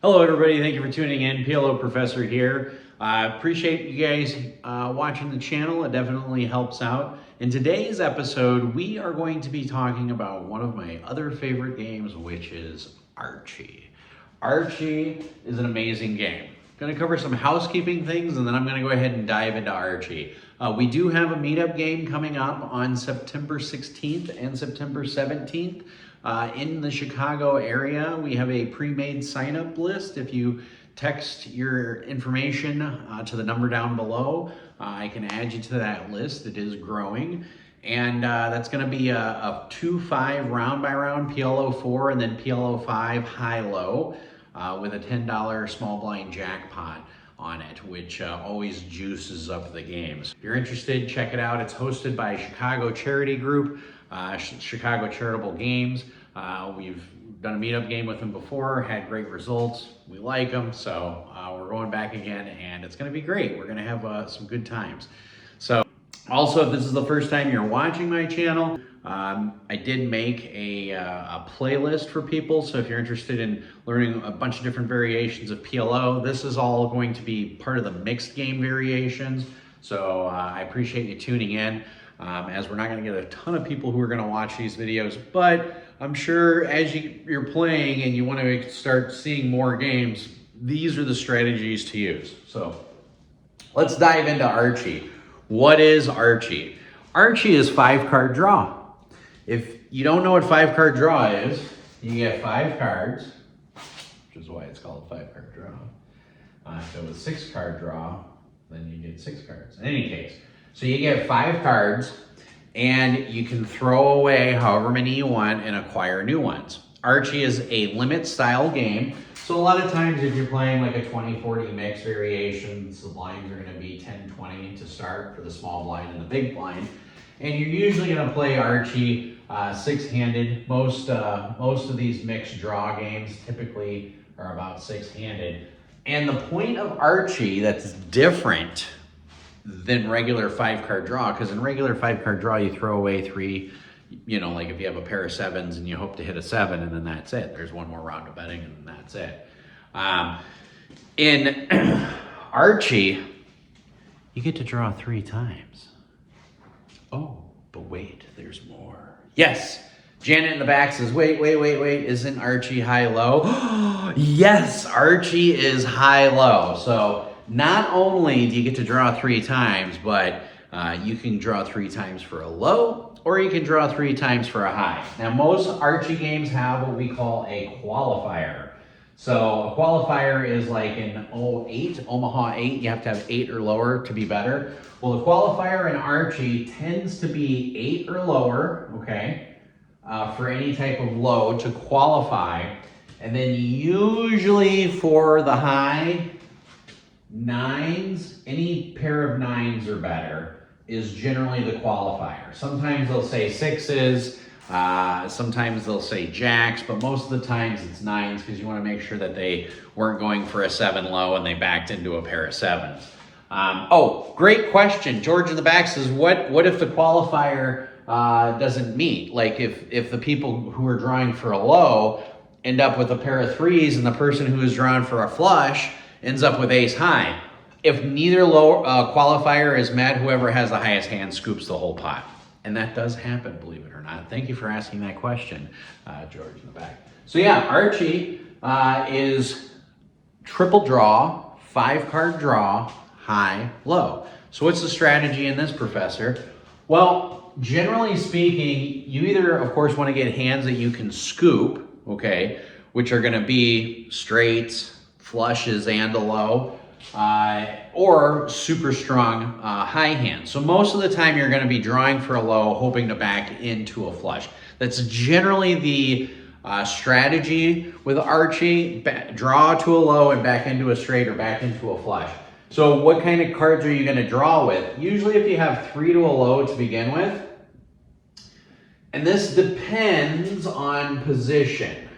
Hello everybody, thank you for tuning in. PLO Professor here. Appreciate you guys watching the channel. It definitely helps out. In today's episode, we are going to be talking about one of my other favorite games, which is Archie. Archie is an amazing game. Going to cover some housekeeping things and then I'm going to go ahead and dive into Archie. We do have a meetup game coming up on September 16th and September 17th. In the Chicago area, we have a pre-made sign-up list. If you text your information to the number down below, I can add you to that list. It is growing. And that's going to be a 2-5 round-by-round PLO 4 and then PLO 5 high-low with a $10 small blind jackpot on it, which always juices up the games. If you're interested, check it out. It's hosted by Chicago Charity Group, Chicago Charitable Games. We've done a meetup game with them before, had great results. We like them, so we're going back again, and it's going to be great. We're going to have some good times. So, also, if this is the first time you're watching my channel, I did make a playlist for people. So if you're interested in learning a bunch of different variations of PLO, this is all going to be part of the mixed game variations. So I appreciate you tuning in, as we're not going to get a ton of people who are going to watch these videos, but I'm sure as you're playing and you want to start seeing more games, these are the strategies to use. So let's dive into Archie. What is Archie? Archie is 5-card draw. If you don't know what 5-card draw is, you get 5 cards, which is why it's called 5-card draw. If it was 6-card draw, then you get 6 cards. In any case, so you get 5 cards and you can throw away however many you want and acquire new ones. Archie is a limit style game. So a lot of times if you're playing like a 20-40 mix variations, the blinds are going to be 10-20 to start for the small blind and the big blind. And you're usually going to play Archie 6-handed. Most of these mixed draw games typically are about 6-handed. And the point of Archie that's different than regular 5-card draw, because in regular 5-card draw you throw away 3, you know, like if you have a pair of 7s and you hope to hit a 7 and then that's it. There's one more round of betting and then that's it. In Archie, you get to draw 3 times. Oh, but wait, there's more. Yes, Janet in the back says, wait, isn't Archie high-low? Yes, Archie is high-low. So not only do you get to draw 3 times, but you can draw 3 times for a low, or you can draw 3 times for a high. Now, most Archie games have what we call a qualifier. So a qualifier is like an 08, Omaha 8. You have to have 8 or lower to be better. Well, the qualifier in Archie tends to be 8 or lower, okay, for any type of low to qualify. And then usually for the high, 9s, any pair of 9s or better is generally the qualifier. Sometimes they'll say 6s, sometimes they'll say jacks, but most of the times it's 9s because you want to make sure that they weren't going for a 7 low and they backed into a pair of 7s. Oh, great question. George in the back says, what if the qualifier doesn't meet? Like if the people who are drawing for a low end up with a pair of 3s and the person who is drawing for a flush ends up with ace high. If neither low qualifier is met, whoever has the highest hand scoops the whole pot. And that does happen, believe it or not. Thank you for asking that question, George in the back. So yeah, Archie is triple draw, 5-card draw, high, low. So what's the strategy in this, Professor? Well, generally speaking, you either, of course, want to get hands that you can scoop, okay, which are going to be straights, flushes, and a low, or super strong high hands. So most of the time you're going to be drawing for a low, hoping to back into a flush. That's generally the strategy with Archie. Draw to a low and back into a straight or back into a flush. So what kind of cards are you going to draw with? Usually if you have 3 to a low to begin with, and this depends on position.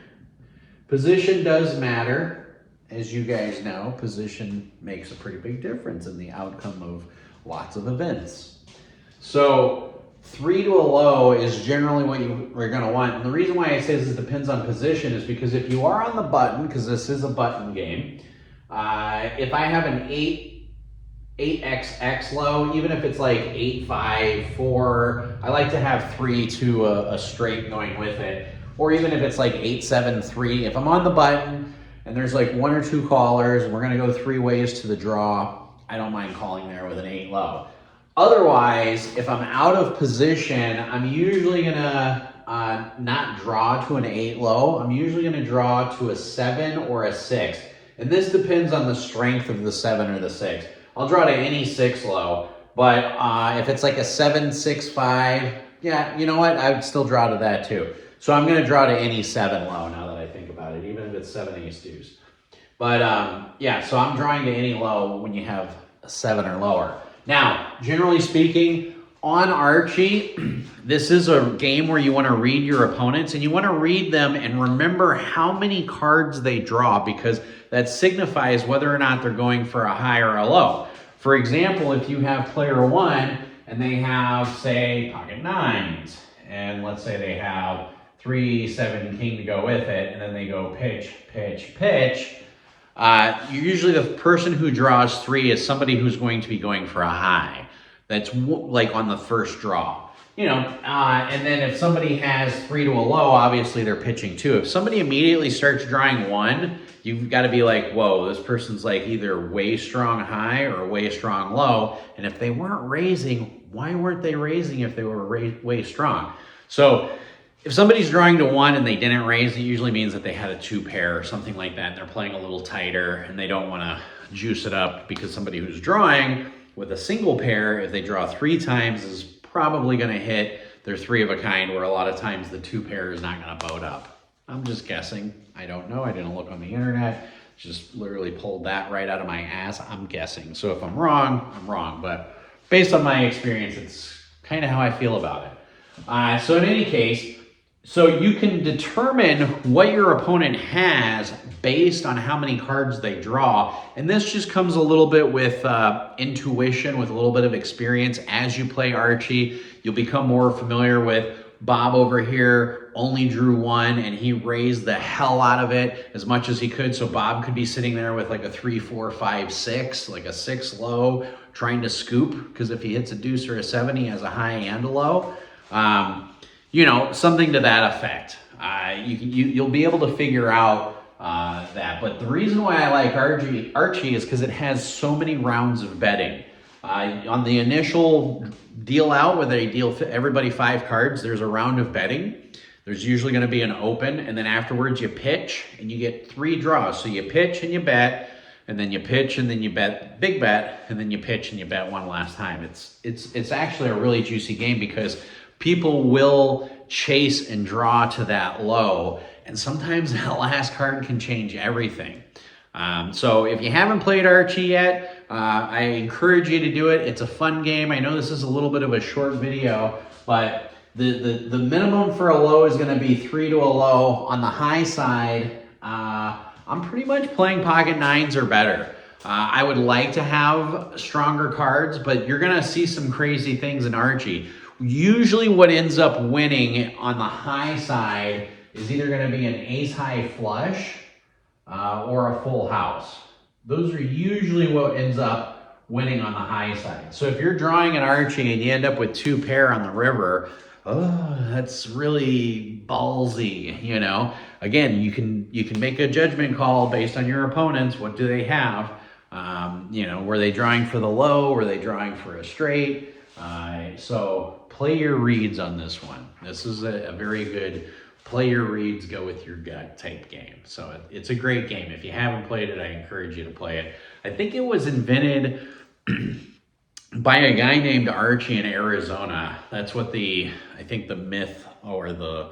Position does matter. As you guys know, position makes a pretty big difference in the outcome of lots of events. So 3 to a low is generally what you are going to want. And the reason why I say this depends on position is because if you are on the button, because this is a button game, if I have an 8XX low, even if it's like 8, 5, 4, I like to have 3 to a straight going with it. Or even if it's like 8, 7, 3, if I'm on the button and there's like 1 or 2 callers and we're going to go 3 ways to the draw, I don't mind calling there with an 8 low. Otherwise, if I'm out of position, I'm usually gonna not draw to an 8 low. I'm usually gonna draw to a 7 or a 6. And this depends on the strength of the 7 or the 6. I'll draw to any 6 low, but if it's like a 7, 6, 5, yeah, you know what? I would still draw to that too. So I'm gonna draw to any 7 low now that I think about it, even if it's 7 ace deuce. But yeah, so I'm drawing to any low when you have a 7 or lower. Now, generally speaking, on Archie, this is a game where you want to read your opponents and you want to read them and remember how many cards they draw because that signifies whether or not they're going for a high or a low. For example, if you have player 1 and they have, say, pocket 9s, and let's say they have 3, 7, king to go with it, and then they go pitch, pitch, pitch, usually the person who draws 3 is somebody who's going to be going for a high. That's like on the first draw. You know, and then if somebody has 3 to a low, obviously they're pitching 2. If somebody immediately starts drawing 1, you've got to be like, whoa, this person's like either way strong high or way strong low. And if they weren't raising, why weren't they raising if they were way strong? So if somebody's drawing to 1 and they didn't raise, it usually means that they had a 2 pair or something like that. And they're playing a little tighter and they don't want to juice it up because somebody who's drawing with a single pair, if they draw 3 times, is probably going to hit their 3 of a kind, where a lot of times the 2 pair is not going to boat up. I'm just guessing. I don't know. I didn't look on the internet. Just literally pulled that right out of my ass. I'm guessing. So if I'm wrong, I'm wrong. But based on my experience, it's kind of how I feel about it. So in any case, so you can determine what your opponent has based on how many cards they draw. And this just comes a little bit with intuition, with a little bit of experience. As you play Archie, you'll become more familiar with Bob over here only drew 1 and he raised the hell out of it as much as he could. So Bob could be sitting there with like a 3, 4, 5, 6, like a 6 low, trying to scoop, because if he hits a deuce or a 7, he has a high and a low. You know, something to that effect. You'll be able to figure out that. But the reason why I like Archie is because it has so many rounds of betting. On the initial deal out, where they deal everybody 5 cards, there's a round of betting. There's usually going to be an open, and then afterwards you pitch, and you get 3 draws. So you pitch and you bet, and then you pitch and then you bet, big bet, and then you pitch and you bet one last time. It's actually a really juicy game because people will chase and draw to that low, and sometimes that last card can change everything. So if you haven't played Archie yet, I encourage you to do it. It's a fun game. I know this is a little bit of a short video, but the minimum for a low is going to be 3 to a low. On the high side, I'm pretty much playing pocket 9s or better. I would like to have stronger cards, but you're going to see some crazy things in Archie. Usually what ends up winning on the high side is either going to be an ace high flush or a full house. Those are usually what ends up winning on the high side. So if you're drawing an Archie and you end up with 2 pair on the river, oh, that's really ballsy, you know. Again, you can make a judgment call based on your opponents. What do they have? You know, were they drawing for the low? Were they drawing for a straight? So play your reads on this one. This is a very good play your reads, go with your gut type game. So it's a great game. If you haven't played it, I encourage you to play it. I think it was invented by a guy named Archie in Arizona. That's what I think the myth or the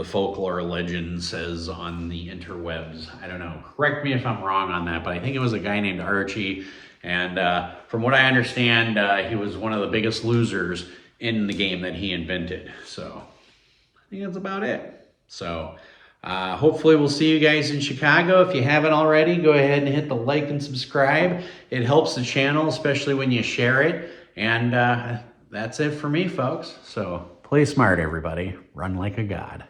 folklore legend says on the interwebs. I don't know. Correct me if I'm wrong on that, but I think it was a guy named Archie. And from what I understand, he was one of the biggest losers in the game that he invented. So I think that's about it. So hopefully we'll see you guys in Chicago. If you haven't already, go ahead and hit the like and subscribe. It helps the channel, especially when you share it. And that's it for me, folks. So play smart, everybody. Run like a god.